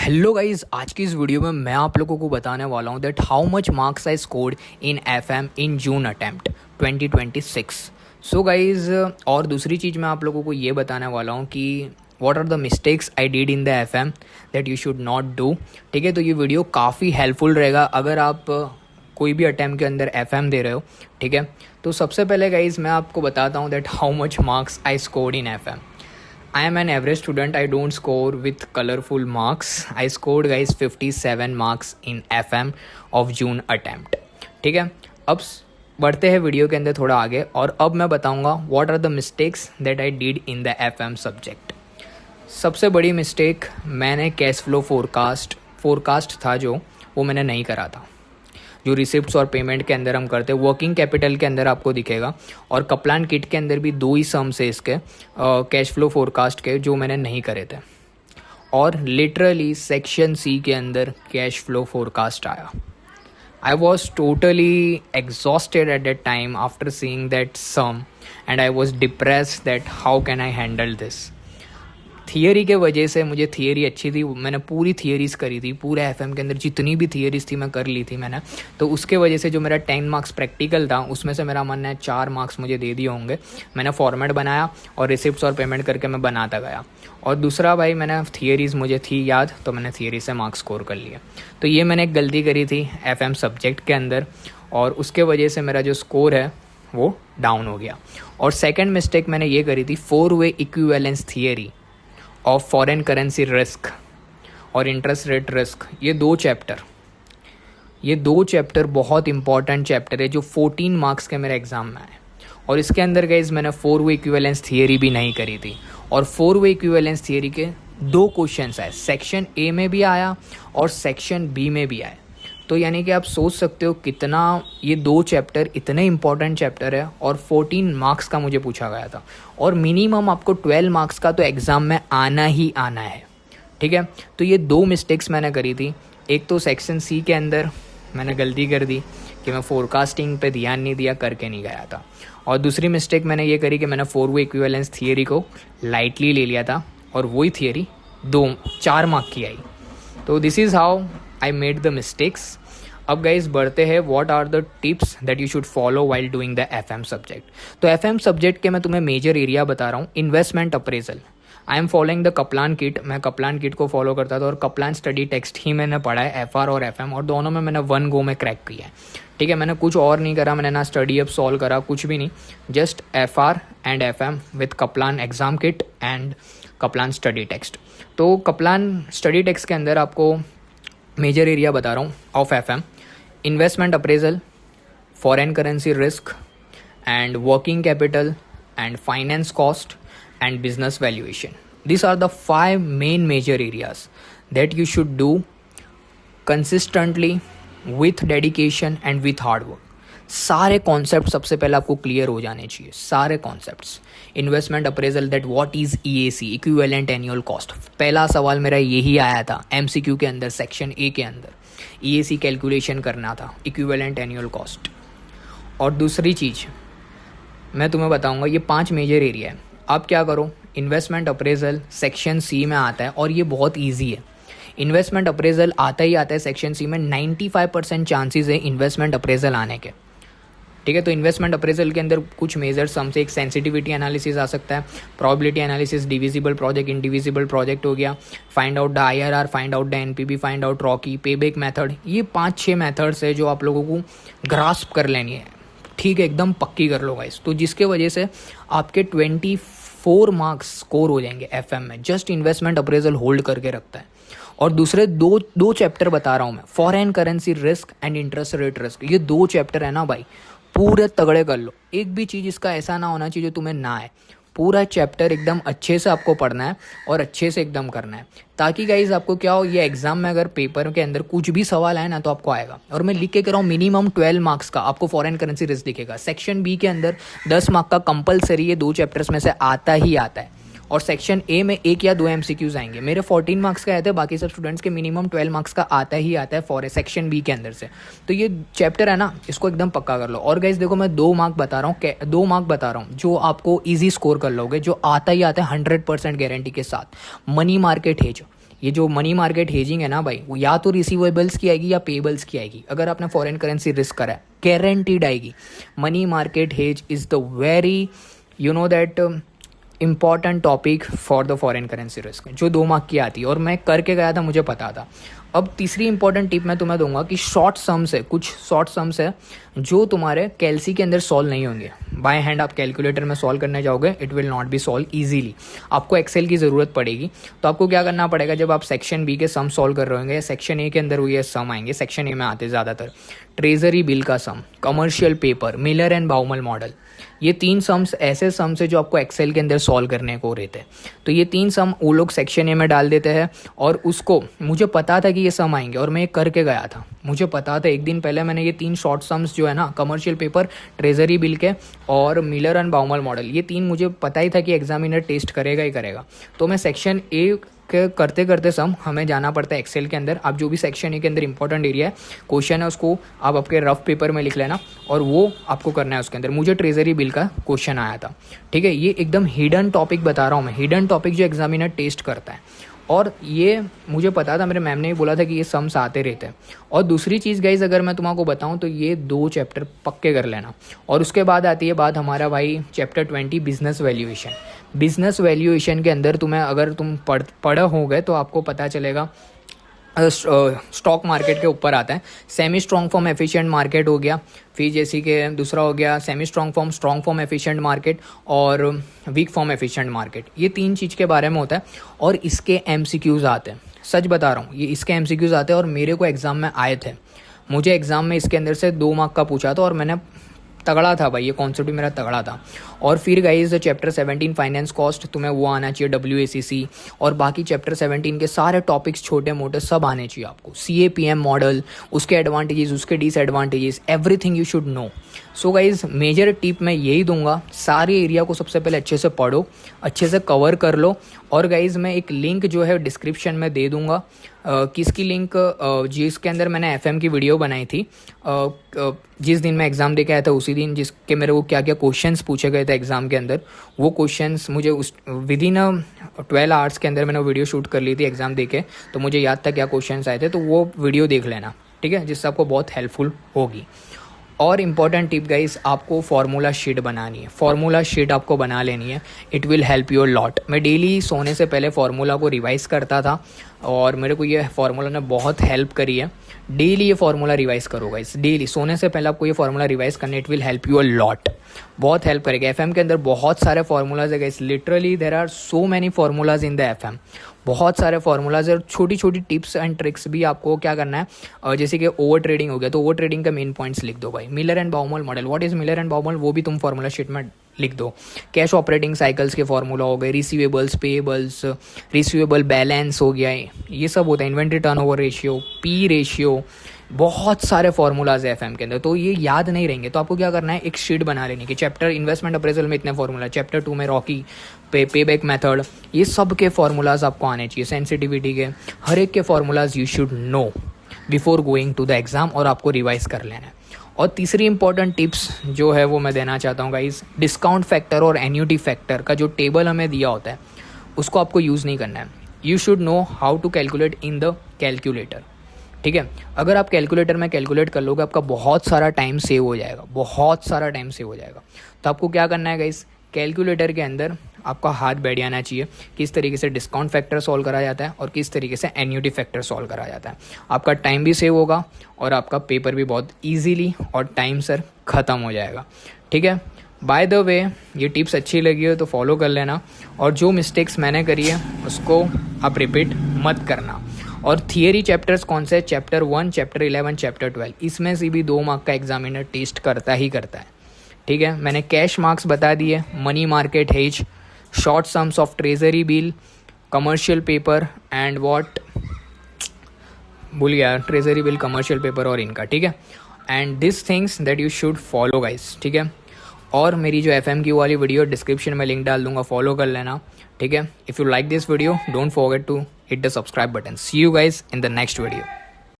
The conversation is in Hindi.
हेलो गाइस, आज की इस वीडियो में मैं आप लोगों को बताने वाला हूँ that how much marks I scored in FM in June attempt 2026। So guys, और दूसरी चीज़ मैं आप लोगों को ये बताने वाला हूँ कि what are the mistakes I did in the FM that you should not do. ठीक है, तो ये वीडियो काफ़ी हेल्पफुल रहेगा अगर आप कोई भी अटैम्प्ट के अंदर एफएम दे रहे हो। ठीक है, तो सबसे पहले गाइस मैं आपको बताता हूँ that how much marks I scored in FM. I am an average student. I don't score with colorful marks. I scored guys 57 marks in FM of June attempt. ठीक है, अब बढ़ते हैं वीडियो के अंदर थोड़ा आगे और अब मैं बताऊंगा what are the mistakes that I did in the FM subject. सबसे बड़ी मिस्टेक, मैंने कैश फ्लो फोरकास्ट था जो वो मैंने नहीं करा था। जो रिसिप्ट्स और पेमेंट के अंदर हम करते हैं, वर्किंग कैपिटल के अंदर आपको दिखेगा और कपलान किट के अंदर भी दो ही सम्स है इसके कैश फ्लो फोरकास्ट के जो मैंने नहीं करे थे। और लिटरली सेक्शन सी के अंदर कैश फ्लो फोरकास्ट आया। I was totally exhausted at that time after seeing that sum and I was depressed that how can I handle this. Theory के वजह से मुझे थियरी अच्छी थी, मैंने पूरी थियरीज़ करी थी, पूरे एफएम के अंदर जितनी भी थियरीज़ थी मैं कर ली थी मैंने। तो उसके वजह से जो मेरा 10 मार्क्स प्रैक्टिकल था उसमें से मेरा मन है 4 मार्क्स मुझे दे दिए होंगे। मैंने फॉर्मेट बनाया और रिसिप्ट्स और पेमेंट करके मैं बनाता गया। और दूसरा भाई, मैंने थियरीज़ मुझे थी याद तो मैंने थियरी से मार्क्स स्कोर कर लिए। तो ये मैंने एक गलती करी थी एफएम सब्जेक्ट के अंदर और उसके वजह से मेरा जो स्कोर है वो डाउन हो गया। और सेकेंड मिस्टेक मैंने ये करी थी 4-वे equivalence theory of foreign currency risk और इंटरेस्ट रेट रिस्क। ये दो चैप्टर बहुत इंपॉर्टेंट चैप्टर है जो 14 मार्क्स के मेरे एग्ज़ाम में आए। और इसके अंदर गाइस मैंने 4-वे इक्विवेलेंस थियरी भी नहीं करी थी और 4-वे इक्विवेलेंस थियरी के 2 क्वेश्चंस आए, सेक्शन ए में भी आया और सेक्शन बी में भी आए। तो यानी कि आप सोच सकते हो कितना ये 2 चैप्टर इतने इंपॉर्टेंट चैप्टर है और 14 मार्क्स का मुझे पूछा गया था और मिनिमम आपको 12 मार्क्स का तो एग्ज़ाम में आना ही आना है। ठीक है, तो ये 2 मिस्टेक्स मैंने करी थी। एक तो सेक्शन सी के अंदर मैंने गलती कर दी कि मैं फोरकास्टिंग पे ध्यान नहीं दिया, करके नहीं गया था। और दूसरी मिस्टेक मैंने ये करी कि मैंने 4-वे इक्विवेलेंस थियरी को लाइटली ले लिया था और वही थियरी 4 मार्क की आई। तो this is how I made the mistakes. अब गाइज बढ़ते हैं what are the tips that you should follow while doing the FM subject. तो एफएम सब्जेक्ट के मैं तुम्हें मेजर एरिया बता रहा हूँ। Investment appraisal, I am following the Kaplan kit. मैं कपलान किट को फॉलो करता था और कपलान स्टडी टेक्स्ट ही मैंने पढ़ा है, एफआर और एफएम, और दोनों में मैंने 1 गो में क्रैक किया है। ठीक है, मैंने कुछ और नहीं करा, मैंने ना स्टडी अब सॉल्व करा, कुछ भी नहीं, just FR and FM with Kaplan exam kit and Kaplan study text. तो कपलान स्टडी टेक्स्ट के अंदर आपको मेजर एरिया बता रहा हूँ of FM: investment appraisal, foreign currency risk and working capital and finance cost and business valuation. These are the 5 main major areas that you should do consistently with dedication and with hard work. सारे कॉन्सेप्ट सबसे पहले आपको क्लियर हो जाने चाहिए, सारे concepts. Investment appraisal, that what is EAC, equivalent annual cost. पहला सवाल मेरा यही आया था एमसीक्यू के अंदर, सेक्शन ए के अंदर ईएसी कैलकुलेशन करना था, इक्विवेलेंट एनुअल कॉस्ट। और दूसरी चीज़ मैं तुम्हें बताऊंगा, ये 5 मेजर एरिया है। आप क्या करो, इन्वेस्टमेंट अप्रेजल सेक्शन सी में आता है और ये बहुत इजी है। इन्वेस्टमेंट अप्रेजल आता ही आता है सेक्शन सी में, 95% चांसेस है इन्वेस्टमेंट अप्रेजल आने के। ठीक है, तो इन्वेस्टमेंट अप्रेजल के अंदर कुछ मेजर सम से एक सेंसिटिविटी एनालिसिस आ सकता है, probability analysis, divisible project, indivisible project हो गया, find out the IRR, find out the NPV, find out Rocky, payback method. ये 5-6 मेथड्स है जो आप लोगों को ग्रास्प कर लेनी है। ठीक है, एकदम पक्की कर लो गाइस। तो जिसके वजह से आपके 24 मार्क्स स्कोर हो जाएंगे एफएम में, जस्ट इन्वेस्टमेंट अप्रेजल होल्ड करके रखता है। और दूसरे दो चैप्टर बता रहा हूँ मैं, foreign currency risk and interest rate risk. ये 2 चैप्टर है ना भाई, पूरे तगड़े कर लो। एक भी चीज़ इसका ऐसा ना होना चाहिए जो तुम्हें ना आए। पूरा चैप्टर एकदम अच्छे से आपको पढ़ना है और अच्छे से एकदम करना है, ताकि गाइज आपको क्या हो, ये एग्जाम में अगर पेपर के अंदर कुछ भी सवाल आए ना तो आपको आएगा। और मैं लिख के कह रहा हूँ मिनिमम 12 मार्क्स का आपको फॉरेन करेंसी रिस्क दिखेगा। सेक्शन बी के अंदर 10 मार्क का कंपलसरी ये 2 चैप्टर्स में से आता ही आता है और सेक्शन ए में 1 या 2 एमसीक्यूज आएंगे। मेरे 14 मार्क्स का आए थे, बाकी सब स्टूडेंट्स के मिनिमम 12 मार्क्स का आता ही आता है फॉर सेक्शन बी के अंदर से। तो ये चैप्टर है ना, इसको एकदम पक्का कर लो। और गाइस देखो, मैं 2 मार्क बता रहा हूँ जो आपको ईजी स्कोर कर लोगे, जो आता ही आता है 100% गारंटी के साथ। मनी मार्केट हेज, ये जो मनी मार्केट हेजिंग है ना भाई, वो या तो रिसीवेबल्स की आएगी या पेबल्स की आएगी। अगर आपने फॉरेन करेंसी रिस्क करा है, गारंटीड आएगी। Money market hedge is the very that important topic for the foreign currency risk, जो 2 मार्क की आती है और मैं करके गया था, मुझे पता था। अब तीसरी इंपॉर्टेंट टिप मैं तुम्हें दूंगा कि शॉर्ट सम्स है, कुछ शॉर्ट सम्स है जो तुम्हारे कैलसी के अंदर सॉल्व नहीं होंगे। बाय हैंड आप कैलकुलेटर में सॉल्व करने जाओगे, it will not be solve easily, आपको एक्सेल की ज़रूरत पड़ेगी। तो आपको क्या करना पड़ेगा, जब आप सेक्शन बी के सम सॉल्व कर रहे होंगे, सेक्शन ए के अंदर हुई सम आएंगे, सेक्शन ए में आते ज़्यादातर ट्रेजरी बिल का sum, commercial paper, Miller and Baumol model, ये 3 सम्स ऐसे सम्स है जो आपको एक्सेल के अंदर सॉल्व करने को रहते हैं। तो ये 3 सम वो लोग सेक्शन ए में डाल देते हैं, और उसको मुझे पता था कि ये सम आएंगे और मैं ये करके गया था। मुझे पता था, एक दिन पहले मैंने ये 3 शॉर्ट सम्स जो है ना, कमर्शियल पेपर, ट्रेजरी बिल के और मिलर एंड बाउमल मॉडल, ये 3 मुझे पता ही था कि एग्जामिनर टेस्ट करेगा ही करेगा। तो मैं सेक्शन ए करते करते सम हमें जाना पड़ता है एक्सेल के अंदर। आप जो भी सेक्शन ए के अंदर इंपॉर्टेंट एरिया है, क्वेश्चन है, उसको आप आपके रफ पेपर में लिख लेना और वो आपको करना है उसके अंदर। मुझे ट्रेजरी बिल का क्वेश्चन आया था, ठीक है। ये एकदम हिडन टॉपिक बता रहा हूँ मैं, हिडन टॉपिक जो एग्जामिनर टेस्ट करता है, और ये मुझे पता था, मेरे मैम ने ही बोला था कि ये सम्स आते रहते हैं। और दूसरी चीज़ गाइज, अगर मैं तुम्हारा बताऊं तो ये 2 चैप्टर पक्के कर लेना। और उसके बाद आती है बात हमारा भाई chapter 20 business valuation. Business valuation के अंदर तुम्हें, अगर तुम पढ़ हो गए तो आपको पता चलेगा, स्टॉक मार्केट के ऊपर आता है। Semi strong form efficient market हो गया, फिर जैसे कि दूसरा हो गया semi strong form efficient market और वीक फॉर्म एफिशिएंट मार्केट। ये 3 चीज़ के बारे में होता है और इसके एमसीक्यूज़ आते हैं। सच बता रहा हूँ, ये इसके एमसीक्यूज़ आते हैं और मेरे को एग्ज़ाम में आए थे। मुझे एग्ज़ाम में इसके अंदर से 2 मार्क का पूछा था और मैंने तगड़ा था भाई, ये कॉन्सेप्ट भी मेरा तगड़ा था। और फिर गाइस चैप्टर 17 फाइनेंस कॉस्ट, तुम्हें वो आना चाहिए, WACC, और बाकी चैप्टर 17 के सारे टॉपिक्स छोटे मोटे सब आने चाहिए आपको। CAPM मॉडल, उसके एडवांटेजेस, उसके disadvantages, everything you should know. So guys major tip मैं यही दूंगा, सारे एरिया को सबसे पहले अच्छे से पढ़ो, अच्छे से कवर कर लो। और गाइज मैं एक लिंक जो है डिस्क्रिप्शन में दे दूंगा, किसकी लिंक, जिसके अंदर मैंने FM की वीडियो बनाई थी, जिस दिन मैं एग्ज़ाम दे के आया था उसी दिन, जिसके मेरे को क्या क्या क्वेश्चंस पूछे गए थे एग्ज़ाम के अंदर, वो क्वेश्चंस मुझे उस विदिन 12 आवर्स के अंदर मैंने वीडियो शूट कर ली थी एग्ज़ाम दे के, तो मुझे याद था क्या क्वेश्चंस आए थे। तो वो वीडियो देख लेना, ठीक है, जिससे आपको बहुत हेल्पफुल होगी। और इम्पॉर्टेंट टिप गाइस, आपको फार्मूला शीट बनानी है, फार्मूला शीट आपको बना लेनी है, it will help you a lot. मैं डेली सोने से पहले फार्मूला को रिवाइज़ करता था और मेरे को ये फार्मूला ने बहुत हेल्प करी है। डेली ये फार्मूला रिवाइज़ करो गाइस, डेली सोने से पहले आपको ये फार्मूला रिवाइज़ करना, it will help you a lot, बहुत हेल्प करेगा। FM के अंदर बहुत सारे फार्मूलाज है guys, literally there are so many formulas in the FM, बहुत सारे फार्मूलाज और छोटी छोटी टिप्स एंड ट्रिक्स भी आपको क्या करना है। जैसे कि ओवर ट्रेडिंग हो गया, तो ओवर ट्रेडिंग का मेन पॉइंट्स लिख दो भाई। Miller and Baumol model, what is Miller and Baumol, वो भी तुम फार्मूला शीट में लिख दो। कैश ऑपरेटिंग साइकिल्स के फार्मूला हो गए, रिसीवेबल्स, पेएबल्स, रिसीवेबल बैलेंस हो गया, ये सब होता है, inventory turnover ratio, P ratio, बहुत सारे फार्मूलाज है FM के अंदर। तो ये याद नहीं रहेंगे, तो आपको क्या करना है, एक शीट बना लेनी कि चैप्टर इन्वेस्टमेंट अप्रेजल में इतने फार्मूला, चैप्टर 2 में रॉकी पे बैक मेथड, ये सब के फार्मूलाज आपको आने चाहिए। सेंसिटिविटी के हर एक के formulas you should know before going to the exam, और आपको रिवाइज कर लेना है। और तीसरी इंपॉर्टेंट टिप्स जो है वो मैं देना चाहता हूँ गाइज, डिस्काउंट फैक्टर और एन्युटी फैक्टर का जो टेबल हमें दिया होता है उसको आपको यूज़ नहीं करना है। You should know how to calculate in the calculator, ठीक है। अगर आप कैलकुलेटर में कैलकुलेट कर लोगे, आपका बहुत सारा टाइम सेव हो जाएगा, बहुत सारा टाइम सेव हो जाएगा। तो आपको क्या करना है गाइस, कैलकुलेटर के अंदर आपका हाथ बैठ जाना चाहिए, किस तरीके से डिस्काउंट फैक्टर सॉल्व करा जाता है और किस तरीके से एन्युटी फैक्टर सॉल्व करा जाता है। आपका टाइम भी सेव होगा और आपका पेपर भी बहुत ईजीली और टाइम सर ख़त्म हो जाएगा, ठीक है। बाय द वे, ये टिप्स अच्छी लगी हो तो फॉलो कर लेना, और जो मिस्टेक्स मैंने करी है उसको आप रिपीट मत करना। और थियरी चैप्टर्स कौन से, चैप्टर 1, चैप्टर 11, चैप्टर 12, इसमें से भी 2 मार्क का एग्जामिनर टेस्ट करता ही करता है, ठीक है। मैंने कैश मार्क्स बता दिए, money market hedge, short sums of treasury bill, commercial paper and what, भूल गया, ट्रेजरी बिल, कमर्शियल पेपर और इनका, ठीक है। And this things that you should follow guys, ठीक है। और मेरी जो FM की वाली वीडियो डिस्क्रिप्शन में लिंक डाल दूंगा, फॉलो कर लेना, ठीक है। If you like this video, don't forget to hit the subscribe button. See you guys in the next video.